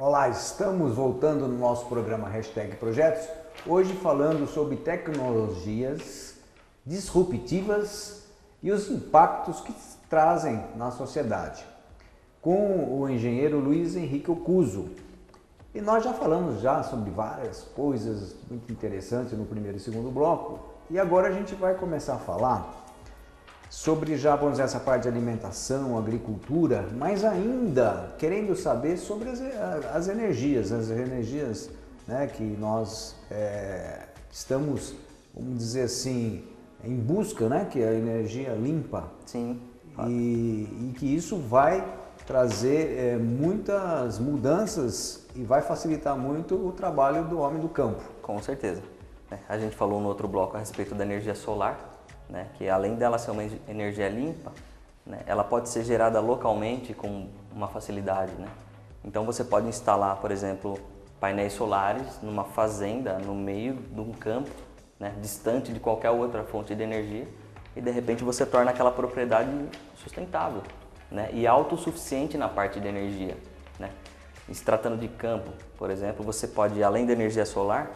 Olá, estamos voltando no nosso programa Hashtag Projetos, hoje falando sobre tecnologias disruptivas e os impactos que trazem na sociedade, com o engenheiro Luiz Henrique Ocuzzo. E nós já falamos sobre várias coisas muito interessantes no primeiro e segundo bloco, e agora a gente vai começar a falar sobre vamos dizer, essa parte de alimentação, agricultura, mas ainda querendo saber sobre as energias, né, que nós estamos, vamos dizer assim, em busca, né, que é a energia limpa. Sim. E que isso vai trazer muitas mudanças e vai facilitar muito o trabalho do homem do campo. Com certeza. A gente falou no outro bloco a respeito da energia solar, né, que além dela ser uma energia limpa, né, ela pode ser gerada localmente com uma facilidade, né? Então você pode instalar, por exemplo, painéis solares numa fazenda no meio de um campo, né, distante de qualquer outra fonte de energia, e de repente você torna aquela propriedade sustentável, né, e autossuficiente na parte de energia, né? E se tratando de campo, por exemplo, você pode, além da energia solar,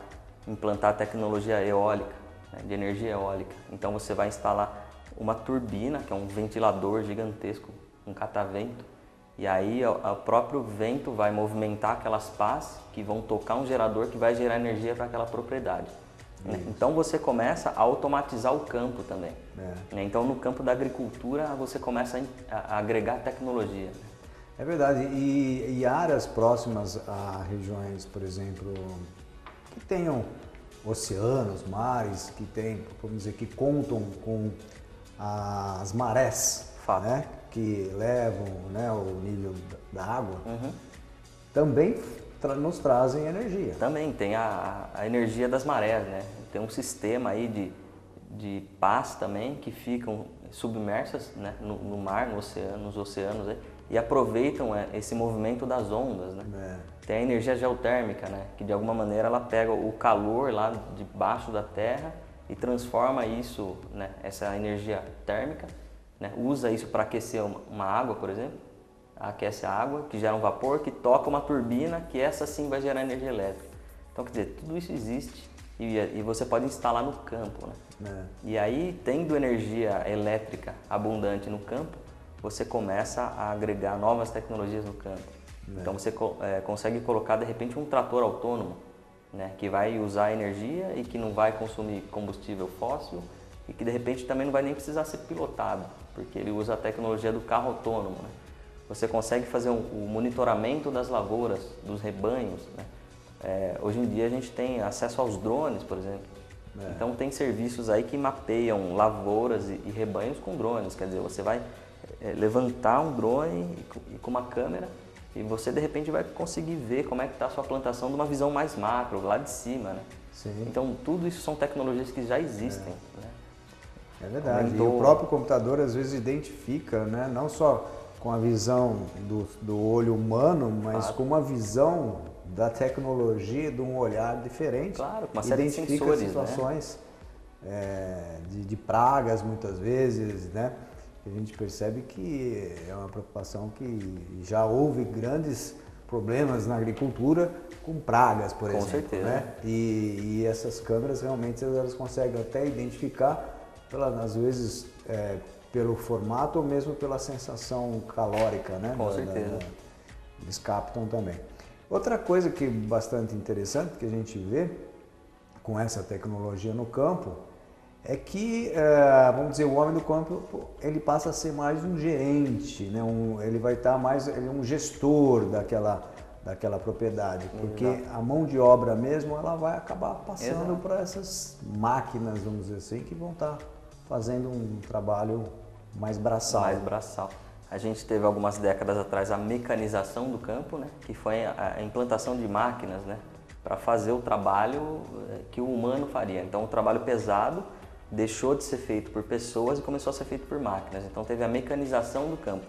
implantar a tecnologia eólica, de energia eólica. Então você vai instalar uma turbina, que é um ventilador gigantesco, um catavento, e aí o próprio vento vai movimentar aquelas pás que vão tocar um gerador que vai gerar energia para aquela propriedade. Então você começa a automatizar o campo também. Então no campo da agricultura você começa a agregar tecnologia. É verdade, e áreas próximas a regiões, por exemplo, que tenham oceanos, mares, que tem, vamos dizer, que contam com as marés, né, que levam, né, o nível da água, também nos trazem energia. Também tem a energia das marés, né? Tem um sistema aí de pás também que ficam submersas, né, no mar, no oceano, nos oceanos aí, e aproveitam esse movimento das ondas, né? Tem a energia geotérmica, né, que de alguma maneira ela pega o calor lá debaixo da terra e transforma isso, né, essa energia térmica, né, usa isso para aquecer uma água, por exemplo, aquece a água, que gera um vapor, que toca uma turbina, que essa sim vai gerar energia elétrica. Então, quer dizer, tudo isso existe e você pode instalar no campo, né? E aí, tendo energia elétrica abundante no campo, você começa a agregar novas tecnologias no campo. Então você consegue colocar de repente um trator autônomo, né, que vai usar energia e que não vai consumir combustível fóssil e que de repente também não vai nem precisar ser pilotado, porque ele usa a tecnologia do carro autônomo, né? Você consegue fazer o monitoramento das lavouras, dos rebanhos, né? Hoje em dia a gente tem acesso aos drones, por exemplo. Então tem serviços aí que mapeiam lavouras e rebanhos com drones, quer dizer, você vai levantar um drone e com uma câmera e você de repente vai conseguir ver como é que está a sua plantação de uma visão mais macro, lá de cima, né? Sim. Então tudo isso são tecnologias que já existem, né? É verdade, e o próprio computador às vezes identifica, né, não só com a visão do olho humano, mas com uma visão da tecnologia, de um olhar diferente. Claro, com uma série de identifica sensores, situações, de pragas muitas vezes, né? A gente percebe que é uma preocupação que já houve grandes problemas na agricultura com pragas, por exemplo. Com certeza. Né? E essas câmeras realmente elas conseguem até identificar, às vezes, pelo formato ou mesmo pela sensação calórica, né? Com certeza. Eles captam também. Outra coisa que é bastante interessante que a gente vê com essa tecnologia no campo é que, vamos dizer, o homem do campo ele passa a ser mais um gerente, né? Ele vai estar mais, ele é um gestor daquela propriedade, porque a mão de obra mesmo ela vai acabar passando para essas máquinas, vamos dizer assim, que vão estar fazendo um trabalho mais braçal. Mais braçal. A gente teve algumas décadas atrás a mecanização do campo, né? Que foi a implantação de máquinas, né? Para fazer o trabalho que o humano faria. Então o trabalho pesado deixou de ser feito por pessoas e começou a ser feito por máquinas. Então teve a mecanização do campo.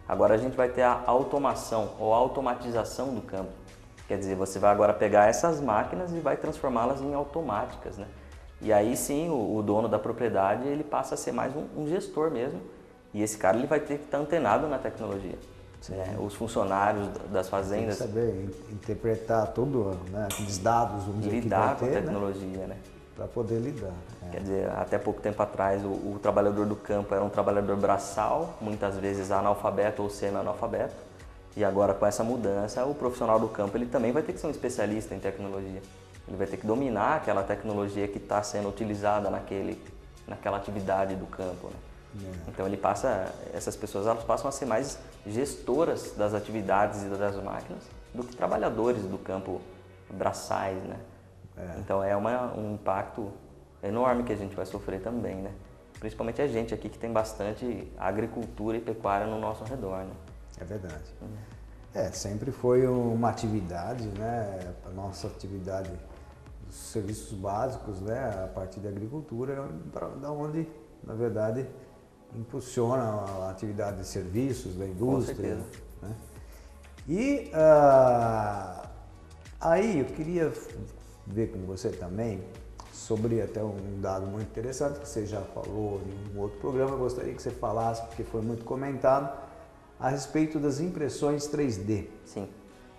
Agora a gente vai ter a automação ou automatização do campo. Quer dizer, você vai agora pegar essas máquinas e vai transformá-las em automáticas, né? E aí sim o dono da propriedade ele passa a ser mais um gestor mesmo. E esse cara ele vai ter que estar antenado na tecnologia. né? Os funcionários das fazendas. Tem que saber interpretar tudo, né, aqueles dados, vamos dizer, lidar que vai com a ter, tecnologia, né? Para poder lidar. Quer dizer, até pouco tempo atrás o trabalhador do campo era um trabalhador braçal, muitas vezes analfabeto ou semi-analfabeto, e agora com essa mudança o profissional do campo ele também vai ter que ser um especialista em tecnologia. Ele vai ter que dominar aquela tecnologia que está sendo utilizada naquela atividade do campo, né? Então essas pessoas elas passam a ser mais gestoras das atividades e das máquinas do que trabalhadores do campo braçais, né? Então é um impacto enorme que a gente vai sofrer também, né? Principalmente a gente aqui que tem bastante agricultura e pecuária no nosso redor, né? É verdade. Sempre foi uma atividade, né? A nossa atividade dos serviços básicos, né? A partir da agricultura, da onde, na verdade, impulsiona a atividade de serviços, da indústria. Com certeza. Né? E aí eu queria ver com você também sobre até um dado muito interessante que você já falou em um outro programa, eu gostaria que você falasse, porque foi muito comentado, a respeito das impressões 3D. Sim,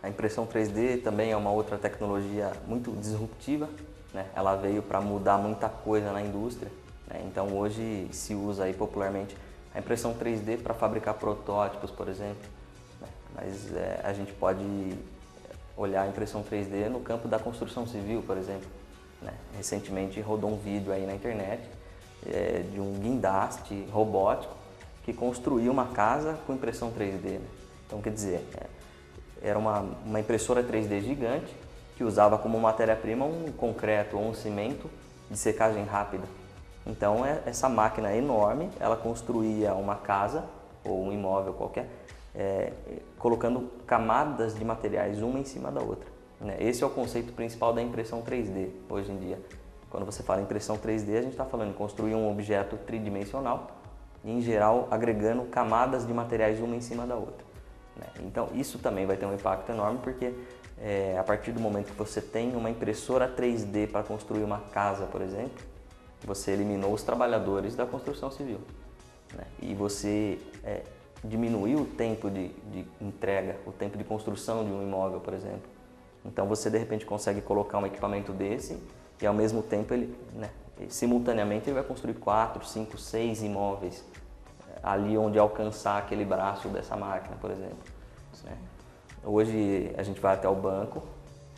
a impressão 3D também é uma outra tecnologia muito disruptiva, né? Ela veio para mudar muita coisa na indústria, né? Então hoje se usa aí popularmente a impressão 3D para fabricar protótipos, por exemplo, né? Mas a gente pode olhar a impressão 3D no campo da construção civil, por exemplo, né? Recentemente rodou um vídeo aí na internet de um guindaste robótico que construiu uma casa com impressão 3D, né? Então, quer dizer, era uma impressora 3D gigante que usava como matéria-prima um concreto ou um cimento de secagem rápida. Então, essa máquina enorme, ela construía uma casa ou um imóvel qualquer, colocando camadas de materiais uma em cima da outra, né? Esse é o conceito principal da impressão 3D hoje em dia. Quando você fala impressão 3D, a gente está falando em construir um objeto tridimensional e, em geral, agregando camadas de materiais uma em cima da outra, né? Então, isso também vai ter um impacto enorme porque a partir do momento que você tem uma impressora 3D para construir uma casa, por exemplo, você eliminou os trabalhadores da construção civil, né? E você diminuiu o tempo de entrega, o tempo de construção de um imóvel, por exemplo. Então você de repente consegue colocar um equipamento desse e ao mesmo tempo simultaneamente ele vai construir 4, 5, 6 imóveis ali onde alcançar aquele braço dessa máquina, por exemplo, né? Hoje a gente vai até o banco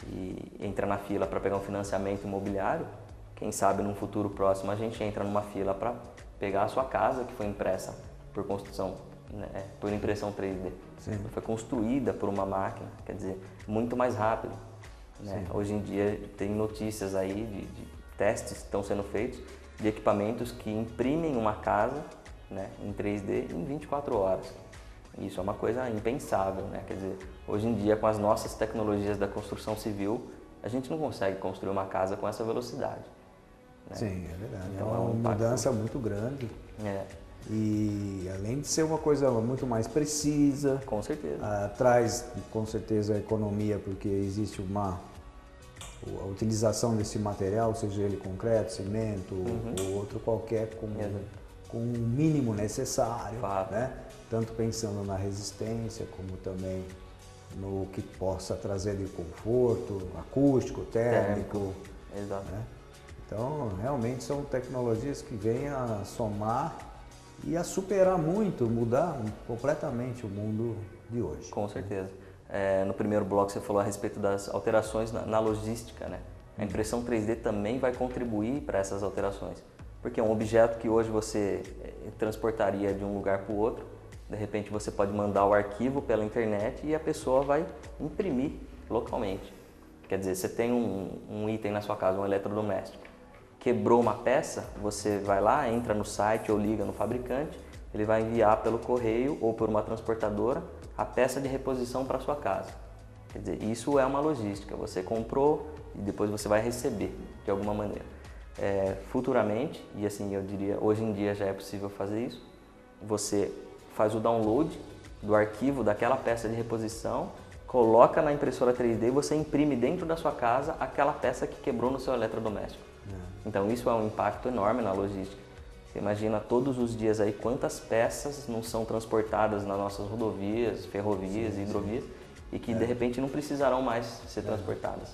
e entra na fila para pegar um financiamento imobiliário. Quem sabe num futuro próximo a gente entra numa fila para pegar a sua casa que foi impressa por construção, né, por impressão 3D. Sim. Foi construída por uma máquina, quer dizer, muito mais rápido, né? Hoje em dia tem notícias aí de testes que estão sendo feitos de equipamentos que imprimem uma casa, né, em 3D em 24 horas. Isso é uma coisa impensável, né? Quer dizer, hoje em dia com as nossas tecnologias da construção civil, a gente não consegue construir uma casa com essa velocidade, né? Sim, é verdade. Então é uma mudança muito grande. E além de ser uma coisa muito mais precisa, com certeza, traz com certeza a economia, porque existe a utilização desse material, seja ele concreto, cimento ou outro qualquer, com o mínimo necessário, né? Tanto pensando na resistência como também no que possa trazer de conforto acústico, térmico. Exato. Né? Então, realmente são tecnologias que vêm a somar e a superar muito, mudar completamente o mundo de hoje. Com certeza. No primeiro bloco você falou a respeito das alterações na logística, né? A impressão 3D também vai contribuir para essas alterações, porque um objeto que hoje você transportaria de um lugar para o outro, de repente você pode mandar o arquivo pela internet e a pessoa vai imprimir localmente. Quer dizer, você tem um item na sua casa, um eletrodoméstico, quebrou uma peça, você vai lá, entra no site ou liga no fabricante, ele vai enviar pelo correio ou por uma transportadora a peça de reposição para sua casa. Quer dizer, isso é uma logística, você comprou e depois você vai receber de alguma maneira. Futuramente, e assim eu diria, hoje em dia já é possível fazer isso, você faz o download do arquivo daquela peça de reposição, coloca na impressora 3D e você imprime dentro da sua casa aquela peça que quebrou no seu eletrodoméstico. Então isso é um impacto enorme na logística. Você imagina todos os dias aí quantas peças não são transportadas nas nossas rodovias, ferrovias, hidrovias, e que de repente não precisarão mais ser transportadas.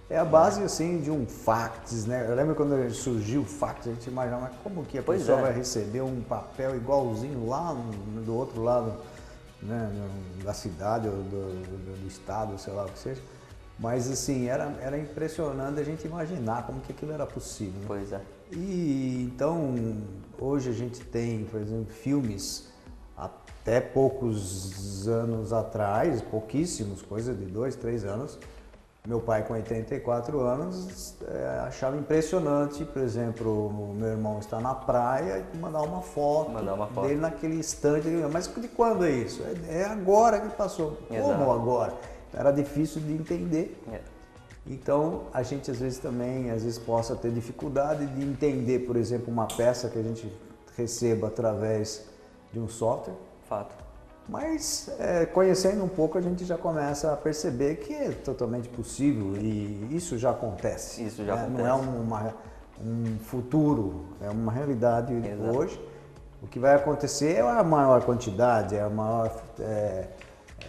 É a base assim de um fax, né? Eu lembro quando surgiu o fax, a gente imaginava, mas como que a pessoa vai receber um papel igualzinho lá do outro lado, né? Da cidade ou do estado, sei lá o que seja. Mas assim, era impressionante a gente imaginar como que aquilo era possível. Né? Pois é. E então, hoje a gente tem, por exemplo, filmes até poucos anos atrás, pouquíssimos, coisa de 2, 3 anos. Meu pai, com 84 anos, achava impressionante, por exemplo, o meu irmão está na praia e mandar uma foto dele naquele instante. Mas de quando é isso? É agora que passou. Exato. Como agora? Era difícil de entender. É. Então, a gente às vezes possa ter dificuldade de entender, por exemplo, uma peça que a gente receba através de um software. Fato. Mas, conhecendo um pouco, a gente já começa a perceber que é totalmente possível e isso já acontece. Isso já acontece. Não é um futuro, é uma realidade hoje. O que vai acontecer é a maior quantidade, é a maior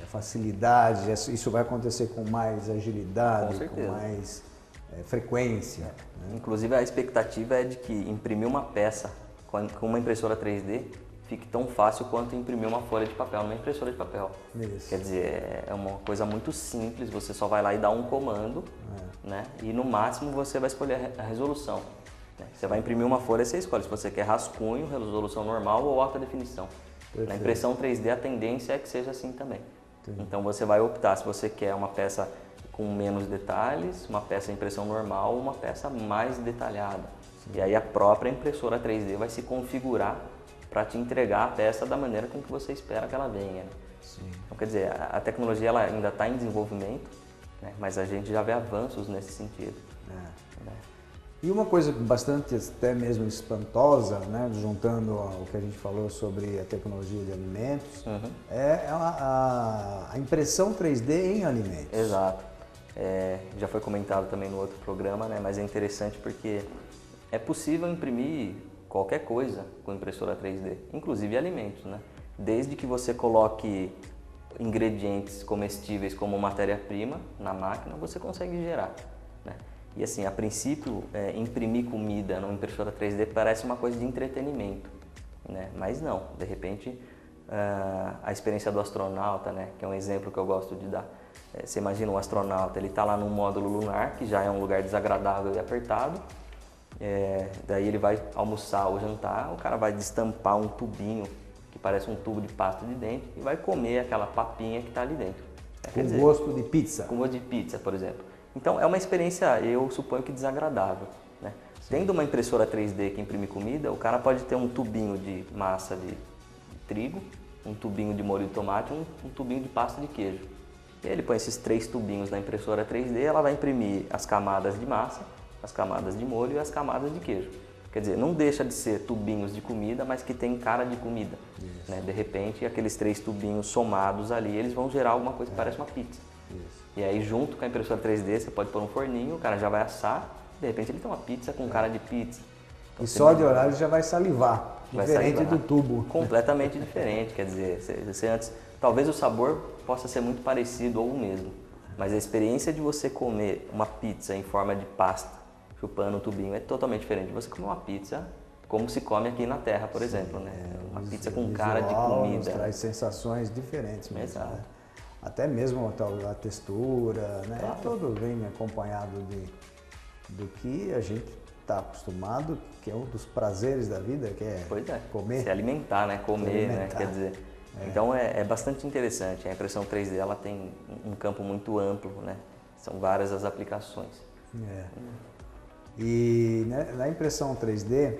facilidade, isso vai acontecer com mais agilidade, com mais frequência. Né? Inclusive a expectativa é de que imprimir uma peça com uma impressora 3D fique tão fácil quanto imprimir uma folha de papel numa impressora de papel. Isso. Quer dizer, é uma coisa muito simples, você só vai lá e dá um comando, né? E no máximo você vai escolher a resolução. Né? Você vai imprimir uma folha, você escolhe se você quer rascunho, resolução normal ou alta definição. Perfeito. Na impressão 3D a tendência é que seja assim também. Entendi. Então você vai optar se você quer uma peça com menos detalhes, uma peça impressão normal ou uma peça mais detalhada. Sim. E aí a própria impressora 3D vai se configurar para te entregar a peça da maneira com que você espera que ela venha. Sim. Então, quer dizer, a tecnologia ela ainda está em desenvolvimento, né? Mas a gente já vê avanços nesse sentido. Né? E uma coisa bastante até mesmo espantosa, né, juntando o que a gente falou sobre a tecnologia de alimentos, é a impressão 3D em alimentos. Exato. Já foi comentado também no outro programa, né, mas é interessante porque é possível imprimir qualquer coisa com impressora 3D, inclusive alimentos, né? Desde que você coloque ingredientes comestíveis como matéria-prima na máquina, você consegue gerar, né? E assim, a princípio, imprimir comida numa impressora 3D parece uma coisa de entretenimento, né? Mas não, de repente, a experiência do astronauta, né? Que é um exemplo que eu gosto de dar. Você imagina um astronauta, ele está lá num módulo lunar, que já é um lugar desagradável e apertado. Daí ele vai almoçar ou jantar, o cara vai destampar um tubinho que parece um tubo de pasta de dente e vai comer aquela papinha que está ali dentro. Com gosto de pizza. Com gosto de pizza, por exemplo. Então é uma experiência, eu suponho que desagradável. Né? Tendo uma impressora 3D que imprime comida, o cara pode ter um tubinho de massa de trigo, um tubinho de molho de tomate, um tubinho de pasta de queijo. E ele põe esses 3 tubinhos na impressora 3D, ela vai imprimir as camadas de massa, as camadas de molho e as camadas de queijo. Quer dizer, não deixa de ser tubinhos de comida, mas que tem cara de comida. Né? De repente, aqueles 3 tubinhos somados ali, eles vão gerar alguma coisa que parece uma pizza. Isso. E aí, junto com a impressora 3D, você pode pôr um forninho, o cara já vai assar, de repente ele tem uma pizza com cara de pizza. Então, e só de olhar ele já vai salivar, diferente do tubo. Completamente diferente, quer dizer, você antes, talvez o sabor possa ser muito parecido ou o mesmo, mas a experiência de você comer uma pizza em forma de pasta, chupando um tubinho, é totalmente diferente de você comer uma pizza como se come aqui na Terra, por exemplo, né? Uma pizza com cara de comida. Traz sensações diferentes mesmo. Exato. Né? Até mesmo a textura, né? Claro. Tudo vem acompanhado do que a gente está acostumado, que é um dos prazeres da vida, que é comer. Se alimentar, né? Comer, né? Quer dizer, então é bastante interessante. A impressão 3D ela tem um campo muito amplo, né? São várias as aplicações. E né, na impressão 3D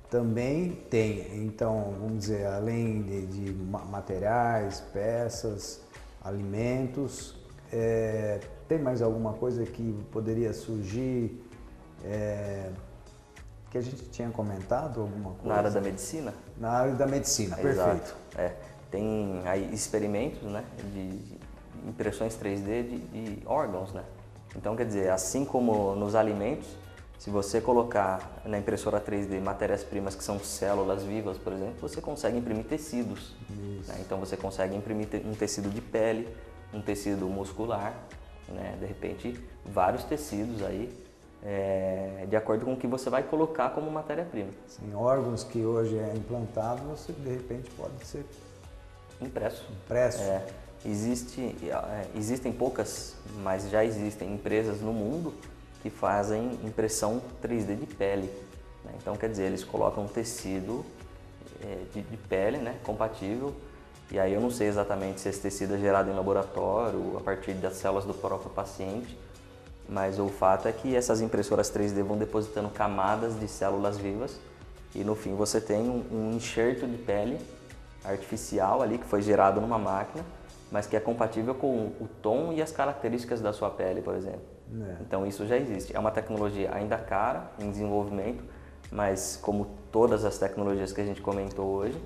também tem, então, vamos dizer, além de materiais, peças, alimentos, tem mais alguma coisa que poderia surgir, que a gente tinha comentado, alguma coisa? Na área da medicina? Na área da medicina, perfeito. Tem aí experimentos, né, de impressões 3D de órgãos, né? Então, quer dizer, assim como nos alimentos, Se você colocar na impressora 3D matérias-primas que são células vivas, por exemplo, você consegue imprimir tecidos. Né? Então você consegue imprimir um tecido de pele, um tecido muscular, né? De repente vários tecidos aí, de acordo com o que você vai colocar como matéria-prima. Sim, órgãos que hoje é implantado, você de repente pode ser impresso. Existem poucas, mas já existem empresas no mundo que fazem impressão 3D de pele. Né? Então, quer dizer, eles colocam um tecido de pele, né, compatível, e aí eu não sei exatamente se esse tecido é gerado em laboratório, a partir das células do próprio paciente, mas o fato é que essas impressoras 3D vão depositando camadas de células vivas e no fim você tem um enxerto de pele artificial ali que foi gerado numa máquina, mas que é compatível com o tom e as características da sua pele, por exemplo. Então isso já existe. É uma tecnologia ainda cara, em desenvolvimento, mas como todas as tecnologias que a gente comentou hoje,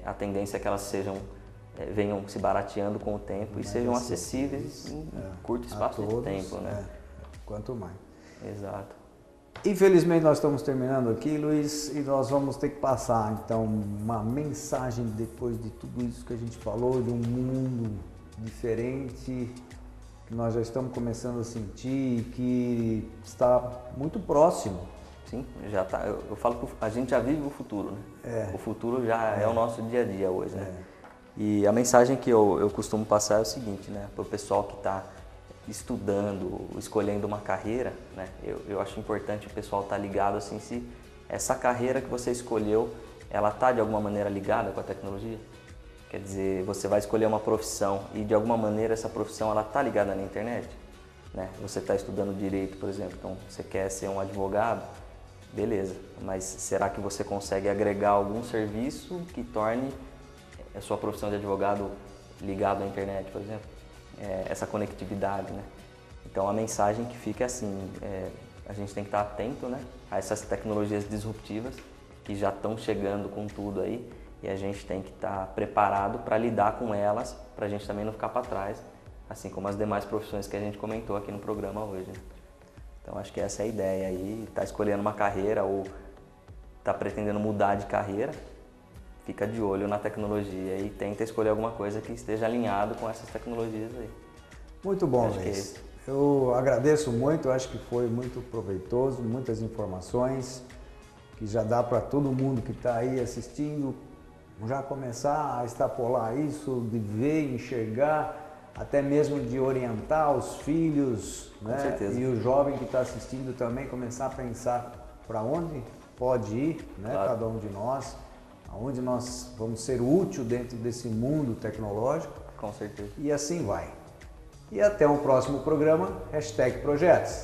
a tendência é que elas venham se barateando com o tempo e sejam acessíveis em curto espaço de tempo. Né? Quanto mais. Exato. Infelizmente nós estamos terminando aqui, Luiz, e nós vamos ter que passar então uma mensagem depois de tudo isso que a gente falou, de um mundo diferente que nós já estamos começando a sentir, que está muito próximo. Sim, já tá. Eu falo que a gente já vive o futuro, né? O futuro já é o nosso dia a dia hoje, né? E a mensagem que eu costumo passar é o seguinte, né? Para o pessoal que está estudando, escolhendo uma carreira, né? Eu acho importante o pessoal estar ligado assim, se essa carreira que você escolheu, ela está de alguma maneira ligada com a tecnologia. Quer dizer, você vai escolher uma profissão e de alguma maneira essa profissão ela está ligada na internet, né? Você está estudando direito, por exemplo, então você quer ser um advogado, beleza, mas será que você consegue agregar algum serviço que torne a sua profissão de advogado ligado à internet, por exemplo? Essa conectividade, né? Então a mensagem que fica é assim, a gente tem que estar atento, né, a essas tecnologias disruptivas que já estão chegando com tudo aí e a gente tem que estar preparado para lidar com elas, para a gente também não ficar para trás, assim como as demais profissões que a gente comentou aqui no programa hoje. Né? Então acho que essa é a ideia aí, tá escolhendo uma carreira ou tá pretendendo mudar de carreira, fica de olho na tecnologia e tenta escolher alguma coisa que esteja alinhado com essas tecnologias aí. Muito bom, Luiz. Eu agradeço muito, acho que foi muito proveitoso, muitas informações que já dá para todo mundo que está aí assistindo já começar a extrapolar isso, de ver, enxergar, até mesmo de orientar os filhos, né? Certeza. E o jovem que está assistindo também começar a pensar para onde pode ir, né? Claro. Cada um de nós, aonde nós vamos ser útil dentro desse mundo tecnológico. Com certeza. E assim vai. E até um próximo programa, #Projetos.